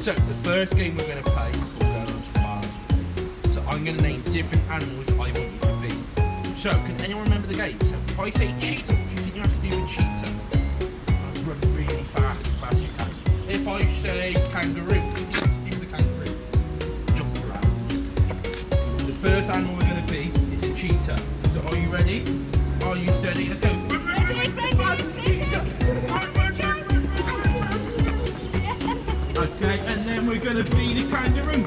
So the first game we're going to play is called Girls Farm. So I'm going to name different animals I want you to be. So can anyone remember the game? So if I say cheetah, what do you think you have to do with cheetah? Run really fast, as fast as you can. If I say kangaroo, what do you have to do with the kangaroo? Jump around. The first animal we're going to be is a cheetah. So are you ready? Are you steady? Let's go. Okay, and then we're going to be the kangaroo.